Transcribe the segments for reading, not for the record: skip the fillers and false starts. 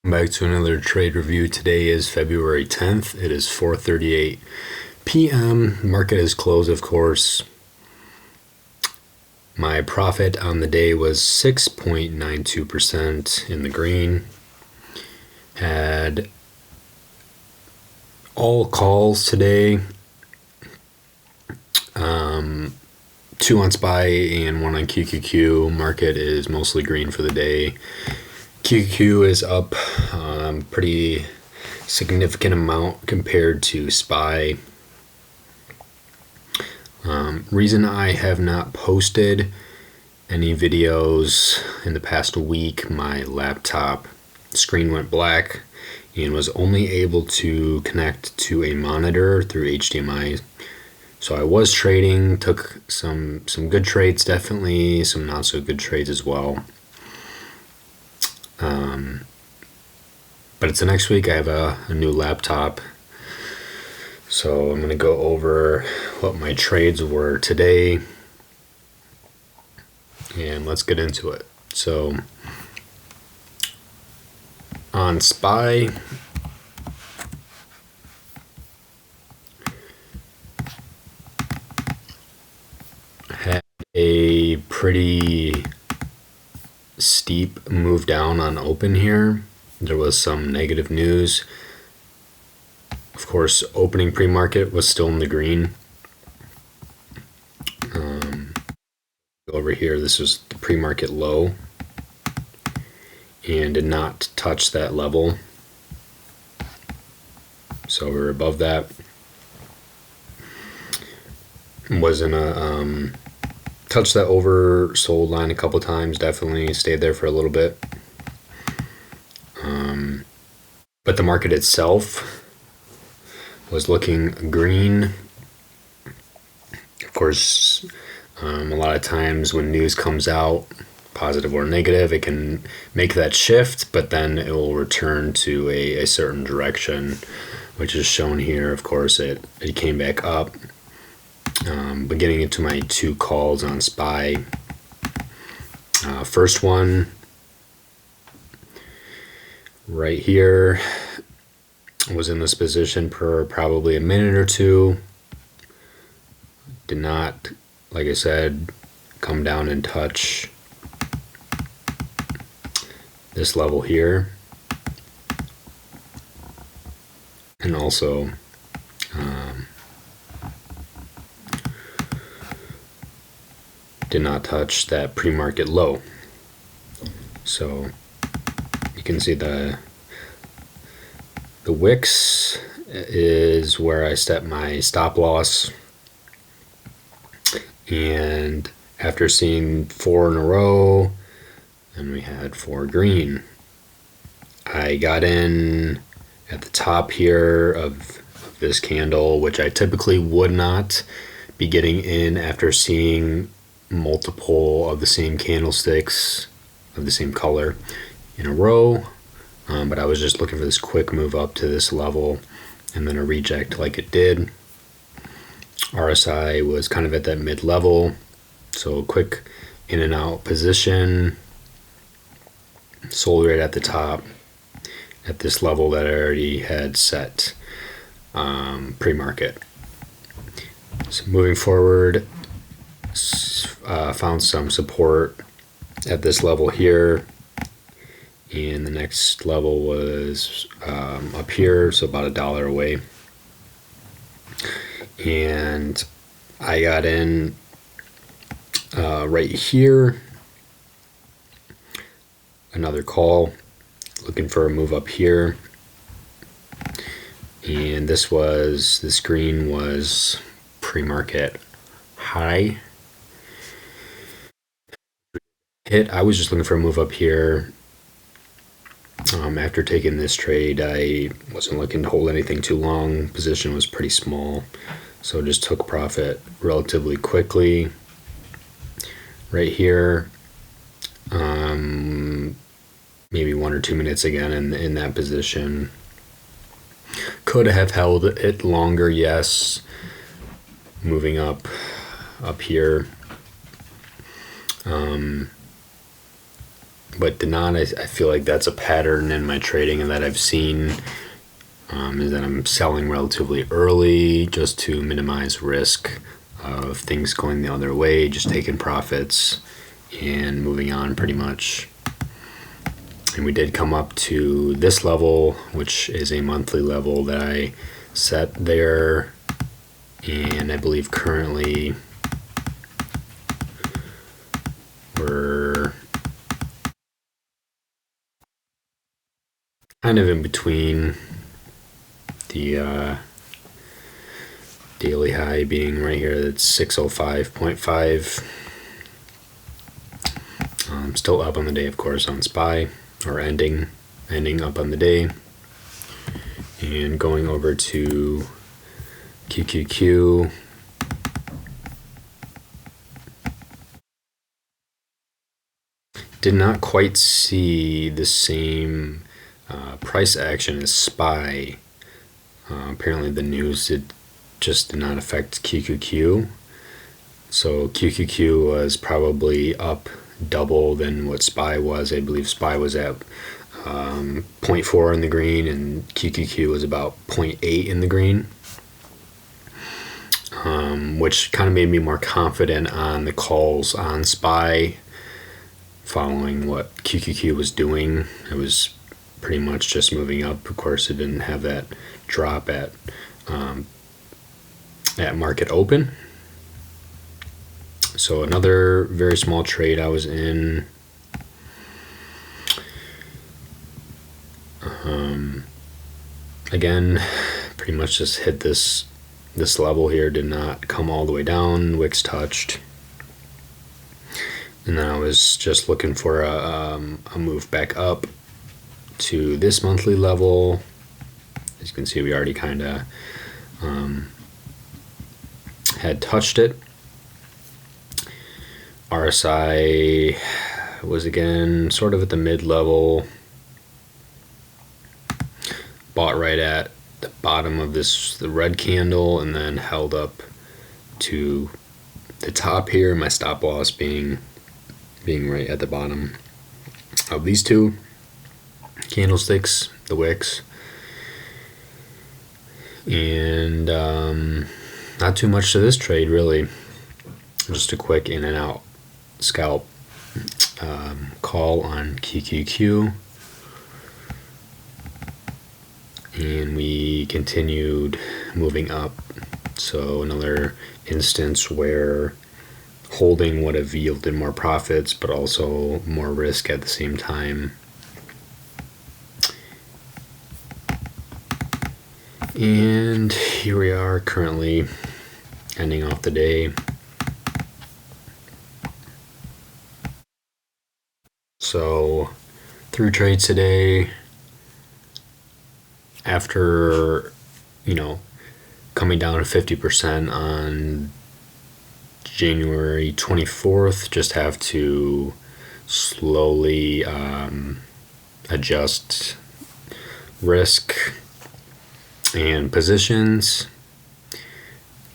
Back to another trade review. Today is February 10th. It is 4:38 p.m. Market is closed, of course. My profit on the day was 6.92% in the green. Had all calls today. 2 on SPY and 1 on QQQ. Market is mostly green for the day. QQQ is up pretty significant amount compared to SPY. Reason I have not posted any videos in the past week, my laptop screen went black and was only able to connect to a monitor through HDMI. So I was trading, took some good trades, definitely some not so good trades as well. But it's the next week. I have a new laptop, so I'm going to go over what my trades were today, and let's get into it. So on SPY, had a pretty steep move down on open here. There was some negative news. Of course, opening pre-market was still in the green. Over here, this was the pre-market low and did not touch that level. So we're above that. Wasn't a touched that oversold line a couple times. Definitely stayed there for a little bit. But the market itself was looking green. Of course, a lot of times when news comes out, positive or negative, it can make that shift, but then it will return to a certain direction, which is shown here. Of course, it came back up. But getting into my 2 calls on SPY. First one right here was in this position for probably a minute or two. Did not, like I said, come down and touch this level here. And also did not touch that pre-market low. So you can see the wicks is where I set my stop loss. And after seeing 4 in a row, and we had 4 green, I got in at the top here of this candle, which I typically would not be getting in after seeing multiple of the same candlesticks of the same color in a row. But I was just looking for this quick move up to this level and then a reject like it did. RSI was kind of at that mid-level, so quick in and out position. Sold right at the top at this level that I already had set pre-market. So moving forward, found some support at this level here, and the next level was up here, so about $1 away. And I got in right here, another call, looking for a move up here. And this green was pre-market high. I was just looking for a move up here. After taking this trade, I wasn't looking to hold anything too long. Position was pretty small, so just took profit relatively quickly. Right here, maybe 1 or 2 minutes again in that position. Could have held it longer, yes. Moving up here. but did not. I feel like that's a pattern in my trading and that I've seen, is that I'm selling relatively early just to minimize risk of things going the other way, just taking profits and moving on pretty much. And we did come up to this level, which is a monthly level that I set there, and I believe currently we're kind of in between, the daily high being right here. That's 605.5. Still up on the day, of course, on SPY, or ending up on the day. And going over to QQQ, did not quite see the same price action as SPY. Apparently the news just did not affect QQQ. So QQQ was probably up double than what SPY was. I believe SPY was at 0.4 in the green, and QQQ was about 0.8 in the green, which kind of made me more confident on the calls on SPY following what QQQ was doing. It was pretty much just moving up. Of course, it didn't have that drop at market open. So another very small trade I was in. Again, pretty much just hit this level here, did not come all the way down. Wicks touched, and then I was just looking for a move back up to this monthly level. As you can see, we already kind of had touched it. RSI was again sort of at the mid-level, bought right at the bottom of the red candle, and then held up to the top here, my stop loss being right at the bottom of these two candlesticks, the wicks. And not too much to this trade, really. Just a quick in and out scalp call on QQQ. And we continued moving up. So another instance where holding would have yielded more profits, but also more risk at the same time. And here we are currently ending off the day. So 3 trades today. After, coming down to 50% on January 24th, just have to slowly adjust risk and positions,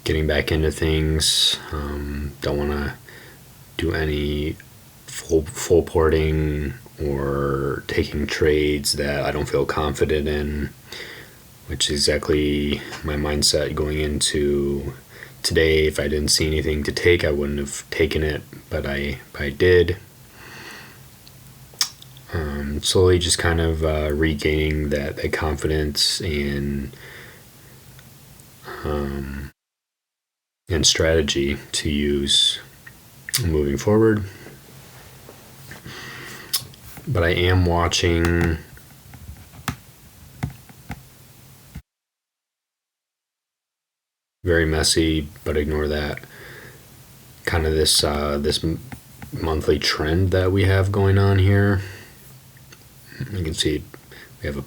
getting back into things. Don't want to do any full porting or taking trades that I don't feel confident in, which is exactly my mindset going into today. If I didn't see anything to take, I wouldn't have taken it, but I did. Slowly just kind of regaining that confidence and strategy to use moving forward. But I am watching very messy, but ignore that. Kind of this monthly trend that we have going on here. You can see we have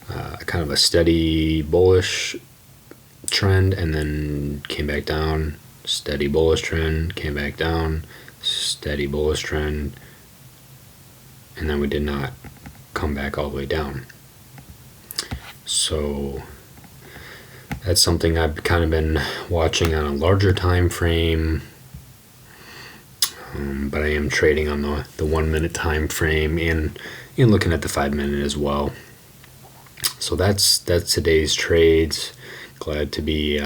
a kind of a steady bullish trend, and then came back down. Steady bullish trend, came back down. Steady bullish trend, and then we did not come back all the way down. So that's something I've kind of been watching on a larger time frame. but I am trading on the 1 minute time frame and looking at the 5 minute as well. So that's today's trades. Glad to be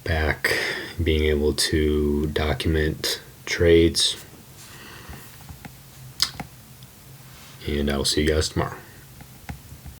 back, being able to document trades, and I will see you guys tomorrow.